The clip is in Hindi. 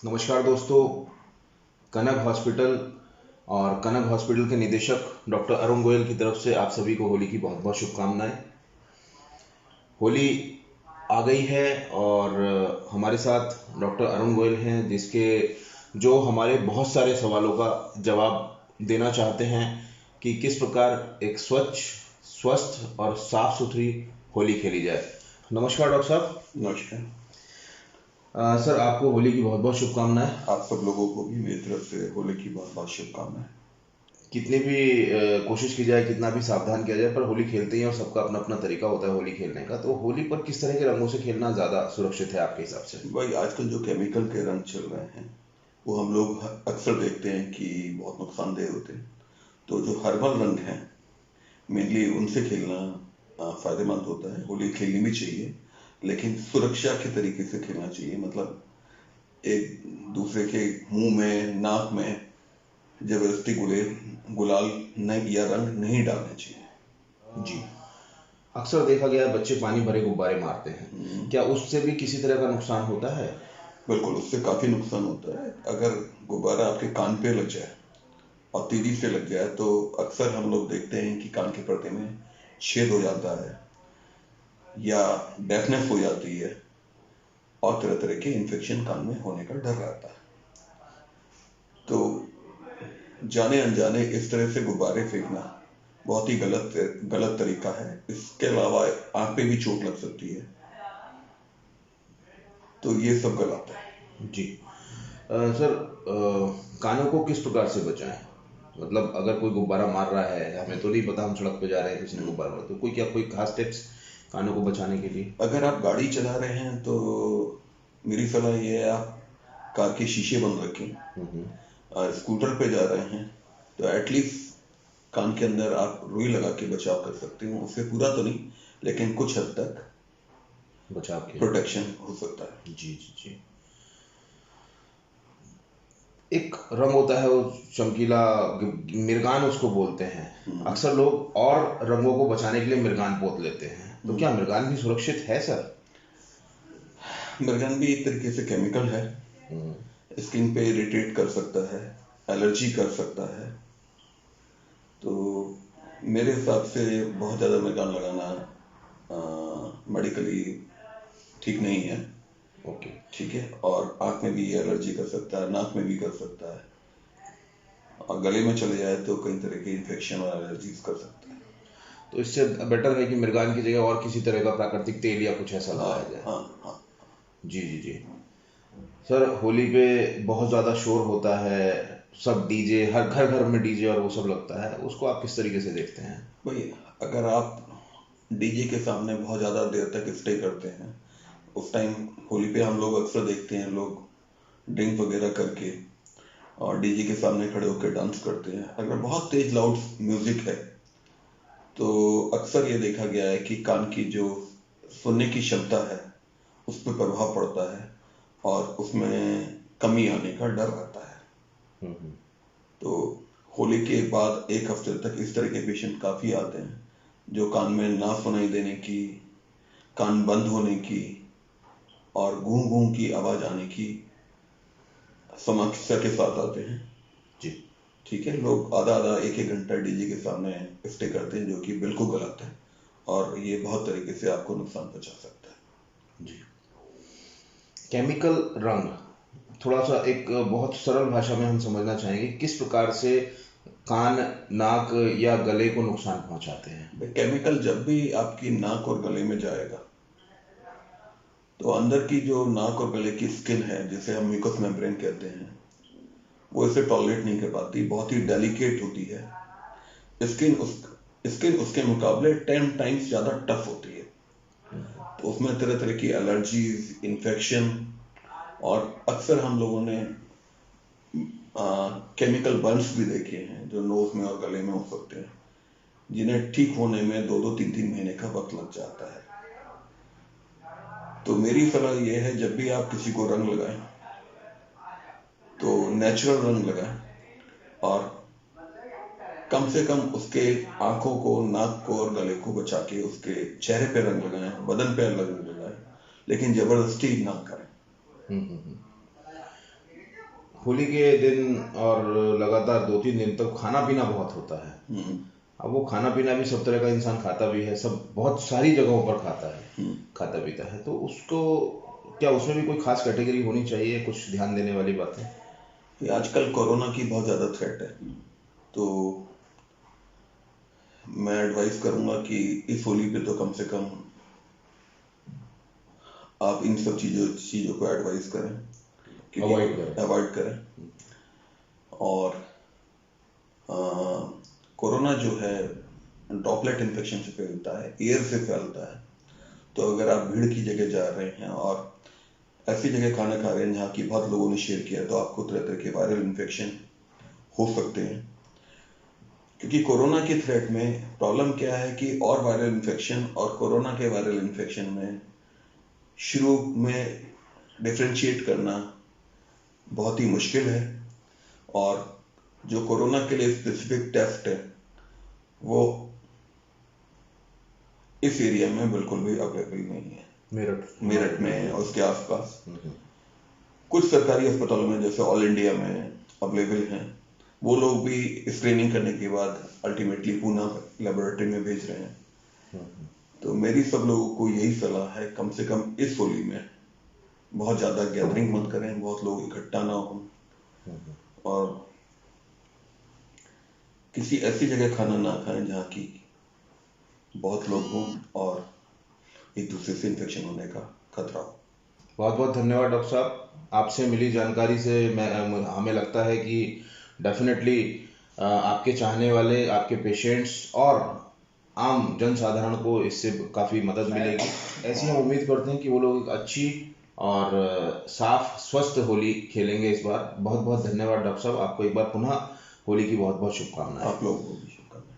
नमस्कार दोस्तों। कनक हॉस्पिटल और कनक हॉस्पिटल के निदेशक डॉक्टर अरुण गोयल की तरफ से आप सभी को होली की बहुत बहुत शुभकामनाएं। होली आ गई है और हमारे साथ डॉक्टर अरुण गोयल हैं जिसके जो हमारे बहुत सारे सवालों का जवाब देना चाहते हैं कि किस प्रकार एक स्वच्छ, स्वस्थ और साफ सुथरी होली खेली जाए। नमस्कार डॉक्टर साहब। नमस्कार। सर, आपको होली की बहुत बहुत शुभकामनाएं। आप सब लोगों को भी मेरी तरफ से होली की बहुत बहुत शुभकामनाएं। कितनी भी कोशिश की जाए, कितना भी सावधान किया जाए, पर होली खेलते ही और सबका अपना अपना तरीका होता है होली खेलने का। तो होली पर किस तरह के रंगों से खेलना ज्यादा सुरक्षित है आपके हिसाब से? भाई, आजकल जो केमिकल के रंग चल रहे हैं वो हम लोग अक्सर देखते हैं कि बहुत नुकसानदेह होते हैं। तो जो हर्बल रंग हैं मेनली उनसे खेलना फायदेमंद होता है। होली खेलनी भी चाहिए लेकिन सुरक्षा के तरीके से खेलना चाहिए। मतलब एक दूसरे के मुंह में, नाक में जबरदस्ती गुलाल नहीं या रंग नहीं डालने चाहिए। जी, अक्सर देखा गया है बच्चे पानी भरे गुब्बारे मारते हैं। क्या उससे भी किसी तरह का नुकसान होता है? बिल्कुल, उससे काफी नुकसान होता है। अगर गुब्बारा आपके कान पे लग जाए और तेजी से लग जाए तो अक्सर हम लोग देखते हैं कि कान के पर्दे में छेद हो जाता है या डेफनेस हो जाती है और तरह तरह के इन्फेक्शन कान में होने का डर रहता है। तो जाने अनजाने इस तरह से गुब्बारे फेंकना बहुत ही गलत तरीका है। इसके अलावा आंख पे भी चोट लग सकती है। तो ये सब गलत है। जी। सर, कानों को किस प्रकार से बचाएं? मतलब अगर कोई गुब्बारा मार रहा है, हमें तो नहीं पता, हम सड़क पे जा रहे हैं, किसी ने गुब्बारा मारा, तो कोई खास टिप्स कानों को बचाने के लिए? अगर आप गाड़ी चला रहे हैं तो मेरी सलाह ये है, आप कार के शीशे बंद रखें। स्कूटर पे जा रहे हैं तो एटलीस्ट कान के अंदर आप रुई लगा के बचाव कर सकते हैं। उससे पूरा तो नहीं लेकिन कुछ हद तक बचाव के प्रोटेक्शन हो सकता है। जी जी जी। एक रंग होता है वो चमकीला, मिर्गान उसको बोलते हैं। अक्सर लोग और रंगों को बचाने के लिए मिर्गान पोत लेते हैं। तो क्या मिर्गान भी सुरक्षित है सर? मिर्गान भी एक तरीके से केमिकल है। स्किन पे इरिटेट कर सकता है, एलर्जी कर सकता है। तो मेरे हिसाब से बहुत ज़्यादा मिर्गान लगाना मेडिकली ठीक नहीं है। ओके, ठीक है। और आंख में भी एलर्जी कर सकता है, नाक में भी कर सकता है और गले में चले जाए तो कई तरह के इन्फेक्शन और एलर्जीज कर सकता है। तो इससे बेटर है कि मिर्गान की जगह और किसी तरह का प्राकृतिक तेल या कुछ ऐसा लगाया जाए। हाँ। जी जी जी। सर, होली पे बहुत ज़्यादा शोर होता है, सब डीजे, हर घर घर में डीजे और वो सब लगता है, उसको आप किस तरीके से देखते हैं? भाई, अगर आप डीजे के सामने बहुत ज़्यादा देर तक स्टे करते हैं, उस टाइम होली पे हम लोग अक्सर देखते हैं लोग ड्रिंक वगैरह करके और डीजे के सामने खड़े होकर डांस करते हैं। अगर बहुत तेज लाउड म्यूजिक है तो अक्सर ये देखा गया है कि कान की जो सुनने की क्षमता है उस पर प्रभाव पड़ता है और उसमें कमी आने का डर रहता है। तो होली के बाद एक हफ्ते तक इस तरह के पेशेंट काफी आते हैं जो कान में ना सुनाई देने की, कान बंद होने की और गूं गूं की आवाज आने की समस्या के साथ आते हैं। जी। ठीक है। लोग आधा आधा एक एक घंटा डीजे के सामने स्टे करते हैं जो कि बिल्कुल गलत है और ये बहुत तरीके से आपको नुकसान पहुंचा सकता है। जी। केमिकल रंग, थोड़ा सा एक बहुत सरल भाषा में हम समझना चाहेंगे, किस प्रकार से कान, नाक या गले को नुकसान पहुंचाते हैं? केमिकल जब भी आपकी नाक और गले में जाएगा तो अंदर की जो नाक और गले की स्किन है, जिसे हम म्यूकस मेम्ब्रेन कहते हैं, वो इसे टॉलरेट नहीं कर पाती, बहुत ही डेलिकेट होती है। स्किन उसके मुकाबले 10 टाइम्स ज्यादा टफ होती है। तो उसमें तरह तरह की एलर्जीज, इन्फेक्शन और अक्सर हम लोगों ने केमिकल बर्न्स भी देखे हैं जो नोज में और गले में हो सकते हैं, जिन्हें ठीक होने में 2-3 महीने का वक्त लग जाता है। तो मेरी सलाह यह है, जब भी आप किसी को रंग लगाएं तो नेचुरल रंग लगाएं और कम से कम उसके आंखों को, नाक को और गले को बचा के उसके चेहरे पे रंग लगाएं, बदन पे रंग लगाएं, लेकिन जबरदस्ती ना करें। होली के दिन और लगातार 2-3 दिन तक खाना पीना बहुत होता है। हम्म, अब वो खाना पीना भी सब तरह का इंसान खाता भी है, सब बहुत सारी जगहों पर खाता है, हम्म। खाता पीता है, तो उसको क्या उसमें भी कोई खास कैटेगरी होनी चाहिए, कुछ ध्यान देने वाली बातें? ये आजकल कोरोना की बहुत ज्यादा थ्रेट है, तो मैं एडवाइस करूंगा कि इस होली पे तो कम से कम आप इन सब चीजों चीजों को एडवाइस करें, क्योंकि अवॉइड करें। अवॉइड करें। और अ, कोरोना जो है ड्रॉपलेट इन्फेक्शन से फैलता है, एयर से फैलता है। तो अगर आप भीड़ की जगह जा रहे हैं और ऐसी जगह खाना खा रहे हैं जहाँ की बहुत लोगों ने शेयर किया, तो आपको तरह तरह के वायरल इन्फेक्शन हो सकते हैं। क्योंकि कोरोना के थ्रेट में प्रॉब्लम क्या है कि और वायरल इन्फेक्शन और कोरोना के वायरल इन्फेक्शन में शुरू में डिफरेंशिएट करना बहुत ही मुश्किल है। और जो कोरोना के लिए स्पेसिफिक टेस्ट है वो इस एरिया में बिल्कुल भी अवेलेबल नहीं है। मेरठ में और उसके आसपास कुछ सरकारी अस्पतालों में जैसे ऑल इंडिया में अवेलेबल हैं, वो लोग भी स्क्रीनिंग करने के बाद अल्टीमेटली पूना लेबोरेटरी में भेज रहे हैं। तो मेरी सब लोगों को यही सलाह है, कम से कम इस होली में बहुत ज्यादा गैदरिंग मत करें, बहुत लोग इकट्ठा ना हो, और किसी ऐसी जगह खाना ना खाएं जहाँ की बहुत लोग हों और एक दूसरे से इन्फेक्शन होने का खतरा हो। बहुत बहुत धन्यवाद डॉक्टर साहब, आपसे मिली जानकारी से हमें लगता है कि डेफिनेटली आपके चाहने वाले, आपके पेशेंट्स और आम जनसाधारण को इससे काफ़ी मदद मिलेगी। ऐसी हम उम्मीद करते हैं कि वो लोग एक अच्छी और साफ स्वस्थ होली खेलेंगे इस बार। बहुत बहुत धन्यवाद डॉक्टर साहब, आपको एक बार पुनः होली की बहुत बहुत शुभकामनाएं। आप लोगों को भी शुभकामनाएं।